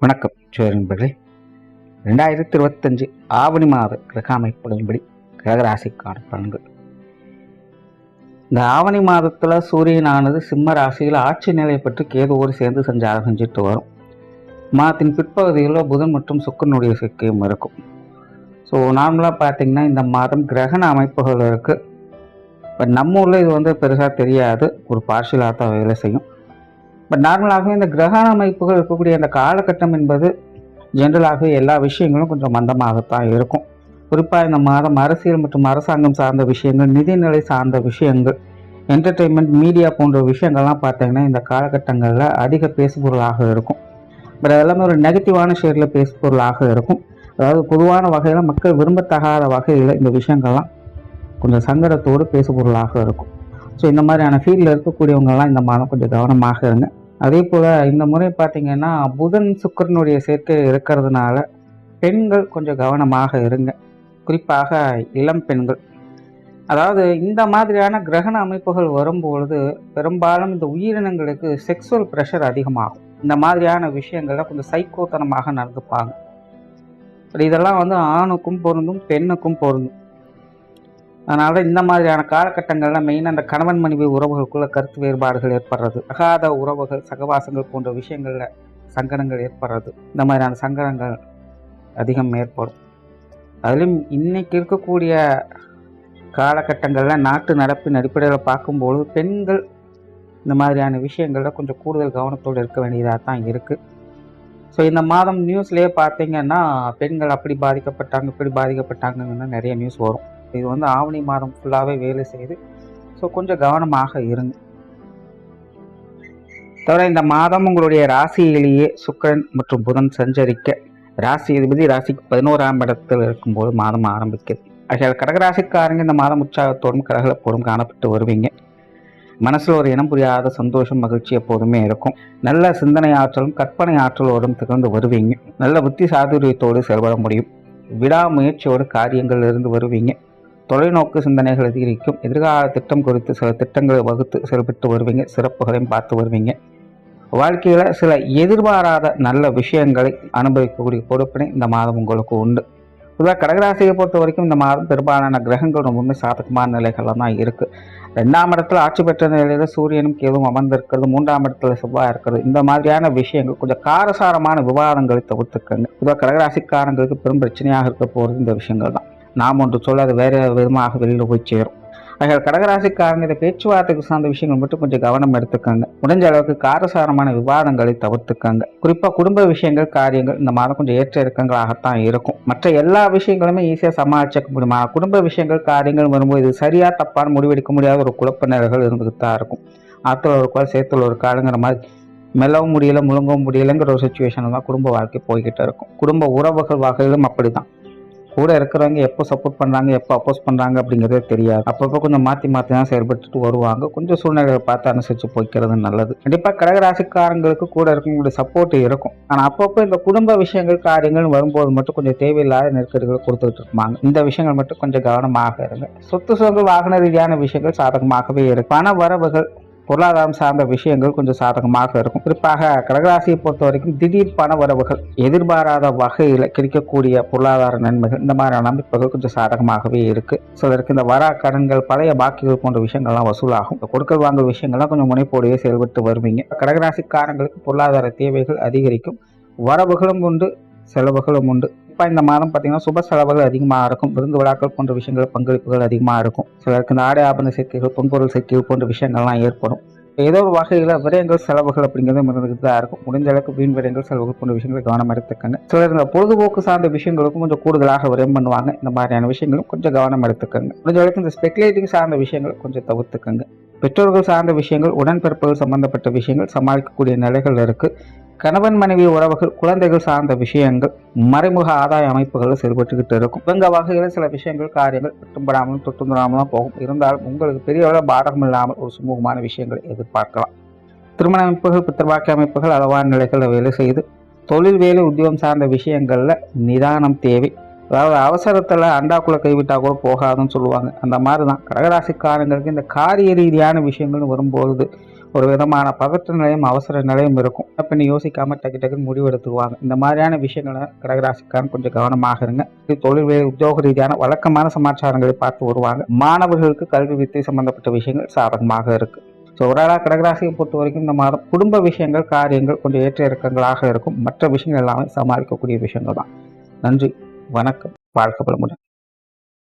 வணக்கம் நண்பர்களே. 2025 ஆவணி மாத கிரக அமைப்புகளின்படி கடகராசிக்கான பலன்கள். இந்த ஆவணி மாதத்தில் சூரியனானது சிம்ம ராசியில் ஆட்சி நிலை பெற்று கேதுவோடு சேர்ந்து சஞ்சாரம் செஞ்சுட்டு வரும். மாதத்தின் பிற்பகுதிகளில் புதன் மற்றும் சுக்கிரனுடைய சேர்க்கையும் இருக்கும். ஸோ நார்மலாக பார்த்தீங்கன்னா இந்த மாதம் கிரகண அமைப்புகள் இருக்குது. பட் நம்ம ஊரில் இது பெருசாக தெரியாது, ஒரு பார்ஷியலாக தான் வேலை செய்யும். பட் நார்மலாகவே இந்த கிரகண அமைப்புகள் இருக்கக்கூடிய அந்த காலகட்டம் என்பது ஜென்ரலாகவே எல்லா விஷயங்களும் கொஞ்சம் மந்தமாகத்தான் இருக்கும். குறிப்பாக இந்த மாதம் அரசியல் மற்றும் அரசாங்கம் சார்ந்த விஷயங்கள், நிதிநிலை சார்ந்த விஷயங்கள், என்டர்டெயின்மெண்ட், மீடியா போன்ற விஷயங்கள்லாம் பார்த்தீங்கன்னா இந்த காலகட்டங்களில் அதிக பேசுபொருளாக இருக்கும். பட் அதெல்லாமே ஒரு நெகட்டிவான ஷேரில் பேசுபொருளாக இருக்கும். அதாவது பொதுவான வகையில் மக்கள் விரும்பத்தகாத வகையில் இந்த விஷயங்கள்லாம் கொஞ்சம் சங்கடத்தோடு பேசுபொருளாக இருக்கும். ஸோ இந்த மாதிரியான ஃபீல்டில் இருக்கக்கூடியவங்கெல்லாம் இந்த மாதம் கொஞ்சம் கவனமாக இருங்க. அதே போல் இந்த முறை பார்த்திங்கன்னா புதன் சுக்கிரனுடைய சேர்க்கை இருக்கிறதுனால பெண்கள் கொஞ்சம் கவனமாக இருங்க. குறிப்பாக இளம் பெண்கள். அதாவது இந்த மாதிரியான கிரகண அமைப்புகள் வரும்பொழுது பெரும்பாலும் இந்த உயிரினங்களுக்கு செக்ஸுவல் ப்ரெஷர் அதிகமாகும். இந்த மாதிரியான விஷயங்கள்ல கொஞ்சம் சைக்கோத்தனமாக நடந்துப்பாங்க. இதெல்லாம் ஆணுக்கும் பொருந்தும், பெண்ணுக்கும் பொருந்தும். அதனால் இந்த மாதிரியான காலகட்டங்களில் மெயினாக அந்த கணவன் மனைவி உறவுகளுக்குள்ள கருத்து வேறுபாடுகள் ஏற்படுறது, அகாத உறவுகள், சகவாசங்கள் போன்ற விஷயங்களில் சங்கடங்கள் ஏற்படுறது, இந்த மாதிரியான சங்கடங்கள் அதிகம் ஏற்படும். அதிலும் இன்னைக்கு இருக்கக்கூடிய காலகட்டங்களில் நாட்டு நடப்பின் அடிப்படையில் பார்க்கும்போது பெண்கள் இந்த மாதிரியான விஷயங்களில் கொஞ்சம் கூடுதல் கவனத்தோடு இருக்க வேண்டியதாக தான் இருக்குது. ஸோ இந்த மாதம் நியூஸ்லேயே பார்த்தீங்கன்னா பெண்கள் அப்படி பாதிக்கப்பட்டாங்க, இப்படி பாதிக்கப்பட்டாங்கன்னு நிறைய நியூஸ் வரும். இது ஆவணி மாதம் ஃபுல்லாகவே வேலை செய்யுது. ஸோ கொஞ்சம் கவனமாக இருங்க. தவிர இந்த மாதம் உங்களுடைய ராசியிலேயே சுக்கிரன் மற்றும் புதன் சஞ்சரிக்க ராசி அதிபதி ராசிக்கு 11ஆம் இடத்தில் இருக்கும்போது மாதம் ஆரம்பிக்குது. ஆகையால் கடகராசிக்காரங்க இந்த மாதம் உற்சாகத்தோடும் கரகலப்போடும் காணப்பட்டு வருவீங்க. மனசில் ஒரு இனம் புரியாத சந்தோஷம், மகிழ்ச்சி எப்போதுமே இருக்கும். நல்ல சிந்தனை ஆற்றலும் கற்பனை ஆற்றலோடும் திகழ்ந்து வருவீங்க. நல்ல புத்தி சாதுரியத்தோடு செயல்பட முடியும். விடாமுயற்சியோடு காரியங்கள் இருந்து வருவீங்க. தொலைநோக்கு சிந்தனைகள் அதிகரிக்கும். எதிர்கால திட்டம் குறித்து சில திட்டங்களை வகுத்து செயல்பட்டு வருவீங்க. சிறப்புகளையும் பார்த்து வருவீங்க. வாழ்க்கையில் சில எதிர்பாராத நல்ல விஷயங்களை அனுபவிக்கக்கூடிய பொறுப்பினை இந்த மாதம் உங்களுக்கு உண்டு. பொதுவாக கடகராசியை பொறுத்த வரைக்கும் இந்த மாதம் பெரும்பாலான கிரகங்கள் ரொம்பவுமே சாதகமான நிலைகள்லாம் தான் இருக்குது. 2ஆம் இடத்துல ஆட்சி பெற்ற நிலையில் சூரியனும் கேதுவும் அமர்ந்திருக்கிறது, 3ஆம் இடத்துல செவ்வாய் இருக்கிறது. இந்த மாதிரியான விஷயங்கள் கொஞ்சம் காரசாரமான விவாதங்களை தவிர்த்துக்கங்க. பொதுவாக கடகராசிக்காரங்களுக்கு பெரும் பிரச்சனையாக இருக்க போகிறது இந்த விஷயங்கள் தான். நாம் ஒன்று சொல்ல அது வேறு விதமாக வெளியில் போய் சேரும். ஆகிய கடகராசிக்காரங்க இந்த பேச்சுவார்த்தைக்கு சார்ந்த விஷயங்கள் மட்டும் கொஞ்சம் கவனம் எடுத்துக்கங்க. முடிஞ்ச அளவுக்கு காரசாரமான விவாதங்களை தவிர்த்துக்கங்க. குறிப்பாக குடும்ப விஷயங்கள், காரியங்கள் இந்த மாதம் கொஞ்சம் ஏற்ற இறக்கங்களாகத்தான் இருக்கும். மற்ற எல்லா விஷயங்களுமே ஈஸியாக சமாளிச்சுக்க முடியுமா? குடும்ப விஷயங்கள், காரியங்கள் வரும்போது இது சரியா தப்பான முடிவெடுக்க முடியாத ஒரு குழப்ப நிலைகள் இருந்துகிட்டு தான் இருக்கும். ஆற்றுல ஒரு கால் சேத்துல ஒரு காலுங்கிற மாதிரி மெல்லவும் முடியல, முழுங்கவும் முடியலைங்கிற ஒரு சுச்சுவேஷன் தான் குடும்ப வாழ்க்கை போய்கிட்டு இருக்கும். குடும்ப உறவுகள் வகையிலும் அப்படிதான். கூட இருக்கிறவங்க எப்போ சப்போர்ட் பண்ணுறாங்க, எப்போ அப்போஸ் பண்ணுறாங்க அப்படிங்கிறதே தெரியாது. அப்பப்போ கொஞ்சம் மாற்றி தான் செயல்பட்டுட்டு வருவாங்க. கொஞ்சம் சூழ்நிலையை பார்த்து அனுசரித்து போய்க்கிறது நல்லது. கண்டிப்பாக கடகராசிக்காரங்களுக்கு கூட இருக்கவங்களுடைய சப்போர்ட் இருக்கும். ஆனால் அப்பப்போ இந்த குடும்ப விஷயங்கள், காரியங்கள் வரும்போது மட்டும் கொஞ்சம் தேவையில்லாத நெருக்கடிகளை கொடுத்துட்டு இருப்பாங்க. இந்த விஷயங்கள் மட்டும் கொஞ்சம் கவனமாக இருங்க. சொத்து சுகங்கள், வாகன ரீதியான விஷயங்கள் சாதகமாகவே இருக்கு. பண வரவுகள், பொருளாதாரம் சார்ந்த விஷயங்கள் கொஞ்சம் சாதகமாக இருக்கும். குறிப்பாக கடகராசியை பொறுத்த வரைக்கும் திடீர் பண வரவுகள், எதிர்பாராத வகையில் கிடைக்கக்கூடிய பொருளாதார நன்மைகள், இந்த மாதிரியான அமைப்புகள் கொஞ்சம் சாதகமாகவே இருக்கு. சிலருக்கு இந்த வரா கடன்கள், பழைய பாக்கிகள் போன்ற விஷயங்கள்லாம் வசூலாகும். கொடுக்கல் வாங்கல் விஷயங்கள்லாம் கொஞ்சம் முனைப்போடையே செயல்பட்டு வருவீங்க. கடகராசிக்காரங்களுக்கு பொருளாதார தேவைகள் அதிகரிக்கும். வரவுகளும் உண்டு, செலவுகளும் உண்டு. இந்த மாதம் பார்த்தீங்கன்னா சுப செலவுகள் அதிகமாக இருக்கும். விருந்து விழாக்கள் போன்ற விஷயங்கள், பங்களிப்புகள் அதிகமாக இருக்கும். சிலருக்கு இந்த ஆடை ஆபரண சேர்க்கைகள், பொன்பொருள் சேர்க்கைகள் போன்ற விஷயங்கள்லாம் ஏற்படும். ஏதோ ஒரு வகையில் விரயங்கள், செலவுகள் அப்படிங்கிறது இருந்துகிட்டு தான் இருக்கும். முடிஞ்ச அளவுக்கு வீண் விரயங்கள், செலவுகள் போன்ற விஷயங்களை கவனம் எடுத்துக்கங்க. சிலர் இந்த பொழுதுபோக்கு சார்ந்த விஷயங்களுக்கும் கொஞ்சம் கூடுதலாக விரயம் பண்ணுவாங்க. இந்த மாதிரியான விஷயங்களும் கொஞ்சம் கவனம் எடுத்துக்கங்க. முடிஞ்ச அளவுக்கு இந்த ஸ்பெகுலேட்டிவ் சார்ந்த விஷயங்கள் கொஞ்சம் தவிர்த்துக்கங்க. பெற்றோர்கள் சார்ந்த விஷயங்கள், உடன்பிறப்புகள் சம்பந்தப்பட்ட விஷயங்கள் சமாளிக்கக்கூடிய நிலைகள் இருக்கு. கணவன் மனைவி உறவுகள், குழந்தைகள் சார்ந்த விஷயங்கள், மறைமுக ஆதாய அமைப்புகள் செயல்பட்டுக்கிட்டு இருக்கும். இவங்க வகையில் சில விஷயங்கள், காரியங்கள் தொட்டும்படாமலும் தொட்டுந்துடாமலும் போகும். இருந்தாலும் உங்களுக்கு பெரிய அளவு பாதகம் இல்லாமல் ஒரு சுமூகமான விஷயங்களை எதிர்பார்க்கலாம். திருமண அமைப்புகள், பித்திருவாக்கிய அமைப்புகள் அளவான நிலைகளில் வேலை செய்து தொழில், வேலை, உத்தியோகம் சார்ந்த விஷயங்கள்ல நிதானம் தேவை. அதாவது அவசரத்தில் அண்டாக்குள்ள கைவிட்டா கூட போகாதுன்னு சொல்லுவாங்க. அந்த மாதிரி தான் கடகராசிக்காரங்களுக்கு இந்த காரிய ரீதியான விஷயங்கள்னு வரும்பொழுது ஒரு விதமான பதற்ற நிலையும் அவசர நிலையும் இருக்கும். பின்ன யோசிக்காமல் டக்கு டக்குன்னு முடிவு எடுத்துக்குவாங்க. இந்த மாதிரியான விஷயங்களை கடகராசிக்காரன் கொஞ்சம் கவனமாக இருங்க. தொழில் உத்தியோக ரீதியான வழக்கமான சமாச்சாரங்களை பார்த்து வருவாங்க. மாணவர்களுக்கு கல்வி வித்தை சம்பந்தப்பட்ட விஷயங்கள் சாதகமாக இருக்கு. ஸோ ஓவராலாக கடகராசியை பொறுத்த வரைக்கும் இந்த மாதம் குடும்ப விஷயங்கள், காரியங்கள் கொஞ்சம் ஏற்ற இறக்கங்களாக இருக்கும். மற்ற விஷயங்கள் எல்லாமே சமாளிக்கக்கூடிய விஷயங்கள் தான். நன்றி, வணக்கம், வாழ்க்கை வளமுடன்.